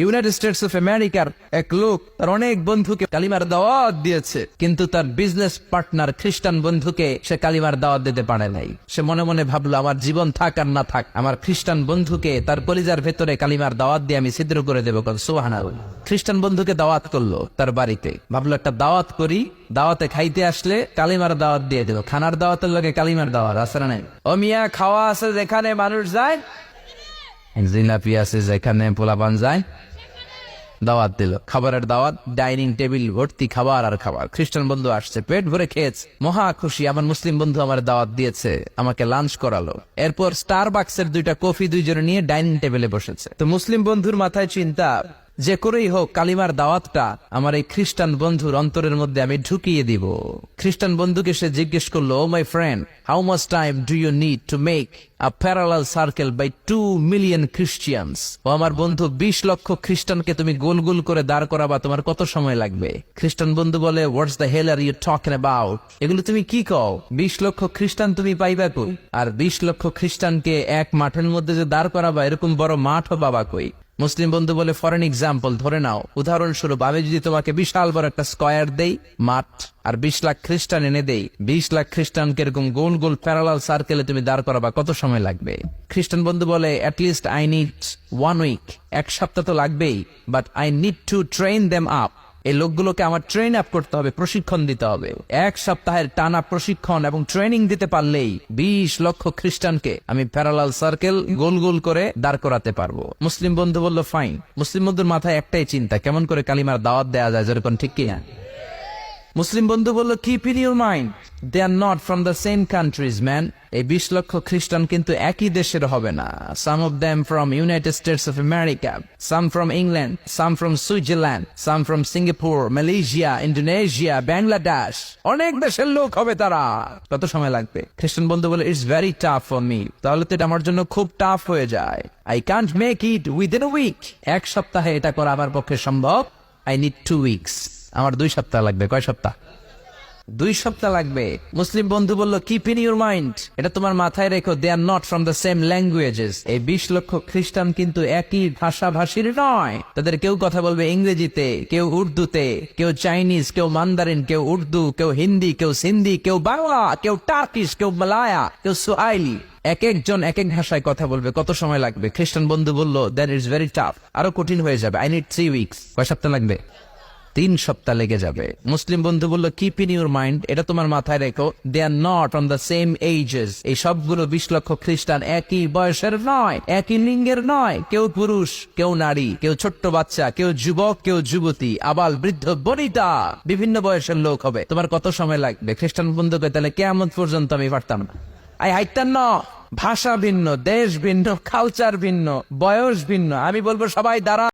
United States of আমেরিকার এক লোক তার অনেক বন্ধুকে কালিমার দাওয়াত দিয়েছে, কিন্তু তার বিজনেস পার্টনার খ্রিস্টান বন্ধুকে সে কালিমার দাওয়াত দিতে পারে নাই। সে মনে মনে ভাবলো, আমার জীবন থাক আর না থাক, আমার খ্রিস্টান বন্ধুকে তার কলিজার ভেতরে কালিমার দাওয়াত দিয়ে আমি ছিদ্র করে দেবো। সুবহানাল্লাহ। খ্রিস্টান বন্ধুকে দাওয়াত করলো তার বাড়িতে, ভাবলো একটা দাওয়াত করি, দাওয়াতে খাইতে আসলে কালিমার দাওয়াত দিয়ে দেবো। খানার দাওয়াতের লগে কালিমার দাওয়াত আছে না নাই? ও মিয়া, খাওয়া আছে যেখানে মানুষ যায়, জিলাপি আছে যেখানে পোলাপান যায়, দাওয়াত দিল, খাবারের দাওয়াত, ডাইনিং টেবিল ভর্তি খাবার আর খাবার। খ্রিস্টান বন্ধু আসছে, পেট ভরে খেয়েছে, মহা খুশি, আমার মুসলিম বন্ধু আমার দাওয়াত দিয়েছে, আমাকে লাঞ্চ করালো। এরপর স্টারবাকসের 2টা কফি দুইজনে নিয়ে ডাইনিং টেবিলে বসেছে। তো মুসলিম বন্ধুর মাথায় চিন্তা, যে করেই হোক কালিমার দাওয়াতটা আমার এই খ্রিস্টান বন্ধুর অন্তরের মধ্যে আমি ঢুকিয়ে দিব। খ্রিস্টান বন্ধুকে সে জিজ্ঞেস করলো, oh my friend, how much time do you need to make a parallel circle by 2 million Christians? ও আমার বন্ধু, 20 লক্ষ খ্রিস্টানকে তুমি গোল গোল করে দাঁড় করাবা, তোমার কত সময় লাগবে? খ্রিস্টান বন্ধু বলে, what's the hell are you talking about? এগুলো তুমি কি কও? 20 লক্ষ খ্রিস্টান তুমি পাইবা কই? আর 20 লক্ষ খ্রিস্টানকে এক মাঠের মধ্যে যে দাঁড় করাবা, এরকম বড় মাঠও পাবা কই? মুসলিম বন্ধু বলে, ফর এন এক্সাম্পল, ধরে নাও, উদাহরণস্বরূপ, আমি যদি তোমাকে বিশাল বড় একটা স্কয়ার দেই, মাঠ, আর 20 লাখ খ্রিস্টান এনে দেই, 20 লাখ খ্রিস্টানকে এরকম গোল গোল প্যারালাল সার্কেলে তুমি দাঁড় করাবা, কত সময় লাগবে? খ্রিস্টান বন্ধু বলে, অ্যাটলিস্ট আই নিড 1 উইক, 1 সপ্তাহ তো লাগবেই, but I need to train them up. এই লোকগুলোকে আমার ট্রেন আপ করতে হবে, প্রশিক্ষণ দিতে হবে। 1 সপ্তাহের টানা প্রশিক্ষণ এবং ট্রেনিং দিতে পারলেই 20 লক্ষ খ্রিস্টানকে আমি প্যারালাল সার্কেল গোল গোল করে দাঁড় করাতে পারবো। মুসলিম বন্ধু বলল, ফাইন। মুসলিম বন্ধুর মাথায় একটাই চিন্তা, কেমন করে কালিমার দাওয়াত দেয়া যায়, যেরকম, ঠিক কিনা? মুসলিম বন্ধু বলল, keep in your mind, they are not from the same countries man. এই 20 লক্ষ খ্রিস্টান কিন্তু একই দেশের হবে না। Some of them from United States of America, some from England, some from Switzerland, some from Singapore, Malaysia, Indonesia, Bangladesh, অনেক দেশের লোক হবে তারা। কত সময় লাগবে? খ্রিস্টান বন্ধু বলে, it's very tough for me. তাহলে তো এটা আমার জন্য খুব টাফ হয়ে যায়। I can't make it within a week. 1 সপ্তাহে এটা করা আমার পক্ষে সম্ভব। I need 2 weeks. আমার 2 সপ্তাহ লাগবে। কয় সপ্তাহ? 2 সপ্তাহ লাগবে। মুসলিম বন্ধু বলল, কিপ ইন ইউর মাইন্ড, এটা তোমার মাথায় রেখো, they are not from the same languages. এই 20 লক্ষ খ্রিস্টান কিন্তু একই ভাষাভাষীর নয়। তাদের কেউ কথা বলবে ইংরেজিতে, কেউ উর্দুতে, কেউ চাইনিজ, কেউ মান্দারিন, কেউ উর্দু, কেউ হিন্দি, কেউ সিন্ধি, কেউ বাংলা, কেউ টার্কিশ, কেউ মালায়া, কেউ সুয়াইলি। এক একজন এক এক ভাষায় কথা বলবে, কত সময় লাগবে? খ্রিস্টান বন্ধু বলল, দ্যাট ইজ ভেরি টাফ, আরো কঠিন হয়ে যাবে। I need 3 weeks. কয় সপ্তাহ লাগবে? 3 সপ্তাহ লেগে যাবে। মুসলিম বন্ধু বলল, কিপ ইন ইউর মাইন্ড, এটা তোমার মাথায় রেখো, they are not on the same ages. এই সবগুলো 20 লক্ষ খ্রিস্টান একই বয়সের নয়, একই লিঙ্গের নয়। কেউ পুরুষ, কেউ নারী, কেউ ছোট্ট বাচ্চা, কেউ যুবক, কেউ যুবতী, আবাল বৃদ্ধ বনিতা, বিভিন্ন বয়সের লোক হবে। তোমার কত সময় লাগবে? খ্রিস্টান বন্ধুকে, তাহলে কিয়ামত পর্যন্ত আমি পারতাম না। আই হাইতাম না। ভাষা ভিন্ন, দেশ ভিন্ন, কালচার ভিন্ন, বয়স ভিন্ন। আমি বলবো, সবাই দাঁড়া।